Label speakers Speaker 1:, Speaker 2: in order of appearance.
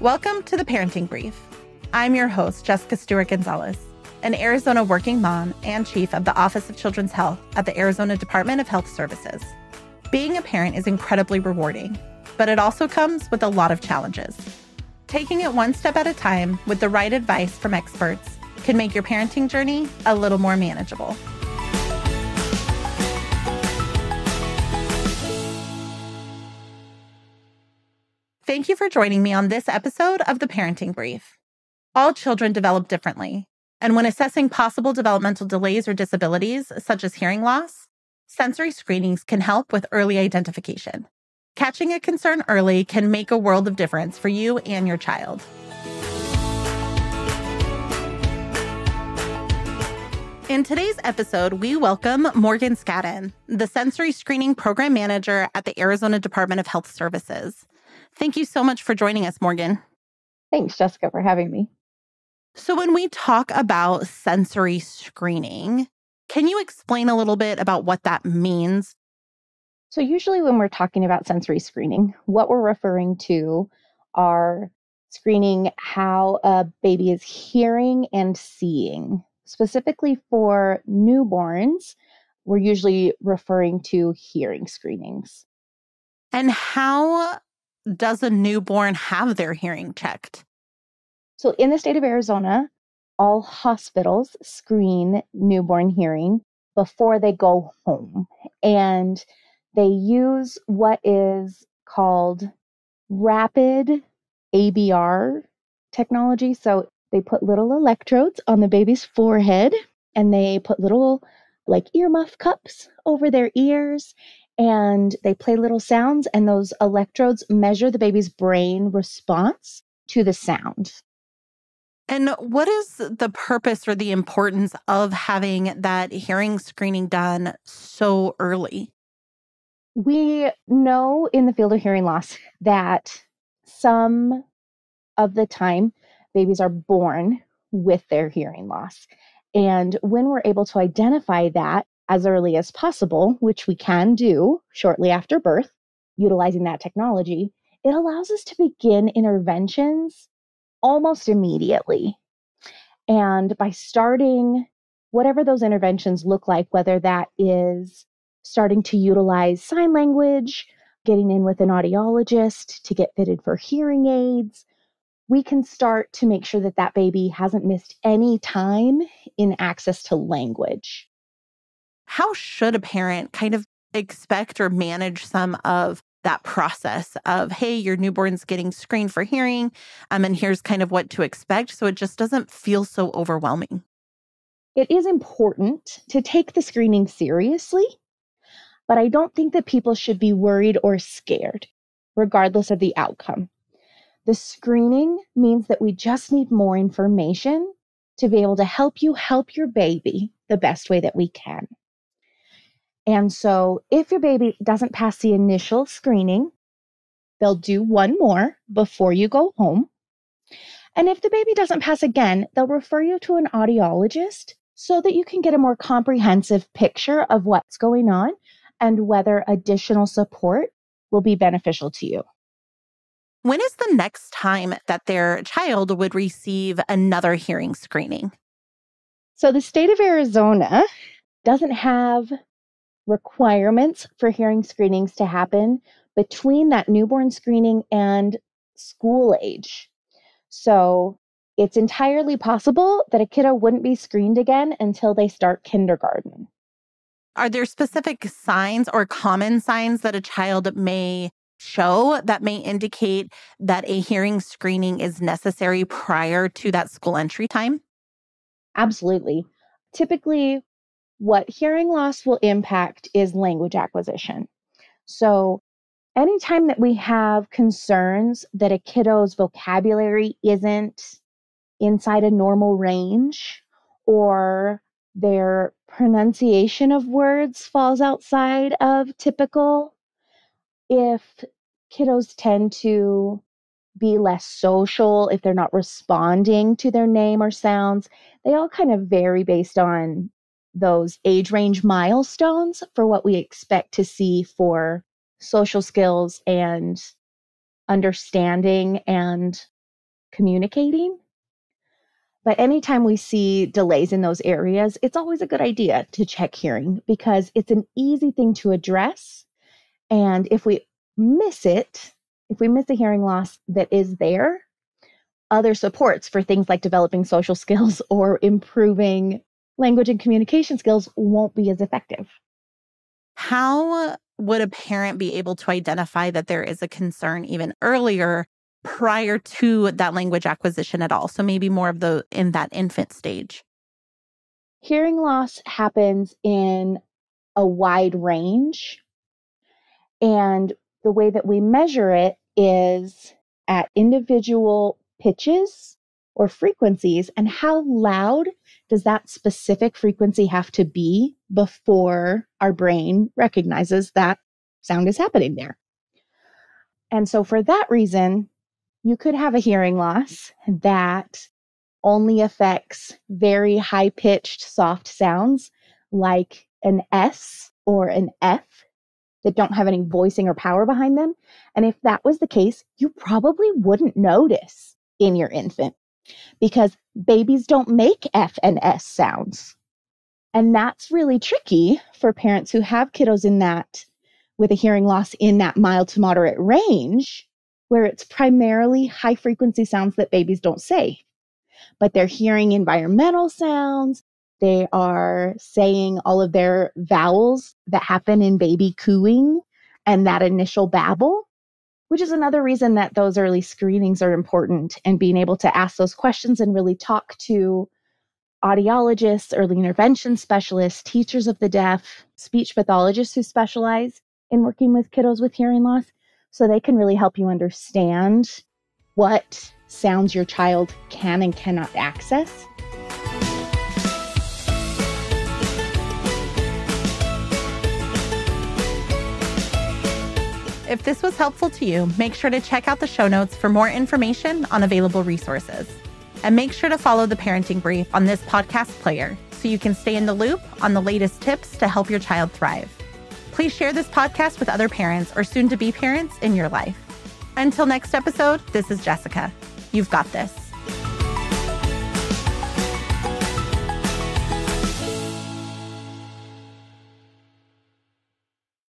Speaker 1: Welcome to the Parenting Brief. I'm your host, Jessica Stewart-Gonzalez, an Arizona working mom and chief of the Office of Children's Health at the Arizona Department of Health Services. Being a parent is incredibly rewarding, but it also comes with a lot of challenges. Taking it one step at a time with the right advice from experts can make your parenting journey a little more manageable. Thank you for joining me on this episode of the Parenting Brief. All children develop differently, and when assessing possible developmental delays or disabilities, such as hearing loss, sensory screenings can help with early identification. Catching a concern early can make a world of difference for you and your child. In today's episode, we welcome Morgan Scadden, the Sensory Screening Program Manager at the Arizona Department of Health Services. Thank you so much for joining us, Morgan.
Speaker 2: Thanks, Jessica, for having me.
Speaker 1: So when we talk about sensory screening, can you explain a little bit about what that means?
Speaker 2: So usually when we're talking about sensory screening, what we're referring to are screening how a baby is hearing and seeing. Specifically for newborns, we're usually referring to hearing screenings.
Speaker 1: And how does a newborn have their hearing checked?
Speaker 2: So in the state of Arizona, all hospitals screen newborn hearing before they go home. And they use what is called rapid ABR technology. So they put little electrodes on the baby's forehead and they put little earmuff cups over their ears. And they play little sounds, and those electrodes measure the baby's brain response to the sound.
Speaker 1: And what is the purpose or the importance of having that hearing screening done so early?
Speaker 2: We know in the field of hearing loss that some of the time babies are born with their hearing loss. And when we're able to identify that as early as possible, which we can do shortly after birth, utilizing that technology, it allows us to begin interventions almost immediately. And by starting whatever those interventions look like, whether that is starting to utilize sign language, getting in with an audiologist to get fitted for hearing aids, we can start to make sure that that baby hasn't missed any time in access to language.
Speaker 1: How should a parent kind of expect or manage some of that process of, hey, your newborn's getting screened for hearing, and here's kind of what to expect, so it just doesn't feel so overwhelming?
Speaker 2: It is important to take the screening seriously, but I don't think that people should be worried or scared, regardless of the outcome. The screening means that we just need more information to be able to help you help your baby the best way that we can. And so if your baby doesn't pass the initial screening, they'll do one more before you go home. And if the baby doesn't pass again, they'll refer you to an audiologist so that you can get a more comprehensive picture of what's going on and whether additional support will be beneficial to you.
Speaker 1: When is the next time that their child would receive another hearing screening?
Speaker 2: So the state of Arizona doesn't have requirements for hearing screenings to happen between that newborn screening and school age. So it's entirely possible that a kiddo wouldn't be screened again until they start kindergarten.
Speaker 1: Are there specific signs or common signs that a child may show that may indicate that a hearing screening is necessary prior to that school entry time?
Speaker 2: Absolutely. Typically, what hearing loss will impact is language acquisition. So anytime that we have concerns that a kiddo's vocabulary isn't inside a normal range, or their pronunciation of words falls outside of typical, if kiddos tend to be less social, if they're not responding to their name or sounds, they all kind of vary based on those age range milestones for what we expect to see for social skills and understanding and communicating. But anytime we see delays in those areas, it's always a good idea to check hearing because it's an easy thing to address. And if we miss it, if we miss a hearing loss that is there, other supports for things like developing social skills or improving language and communication skills won't be as effective.
Speaker 1: How would a parent be able to identify that there is a concern even earlier prior to that language acquisition at all? So maybe more of in that infant stage.
Speaker 2: Hearing loss happens in a wide range. And the way that we measure it is at individual pitches or frequencies, and how loud does that specific frequency have to be before our brain recognizes that sound is happening there. And so for that reason, you could have a hearing loss that only affects very high-pitched soft sounds like an S or an F that don't have any voicing or power behind them. And if that was the case, you probably wouldn't notice in your infant because babies don't make F and S sounds. And that's really tricky for parents who have kiddos in that with a hearing loss in that mild to moderate range, where it's primarily high frequency sounds that babies don't say, but they're hearing environmental sounds. They are saying all of their vowels that happen in baby cooing and that initial babble, which is another reason that those early screenings are important, and being able to ask those questions and really talk to audiologists, early intervention specialists, teachers of the deaf, speech pathologists who specialize in working with kiddos with hearing loss, so they can really help you understand what sounds your child can and cannot access.
Speaker 1: If this was helpful to you, make sure to check out the show notes for more information on available resources. And make sure to follow the parenting brief on this podcast player so you can stay in the loop on the latest tips to help your child thrive. Please share this podcast with other parents or soon-to-be parents in your life. Until next episode, this is Jessica. You've got this.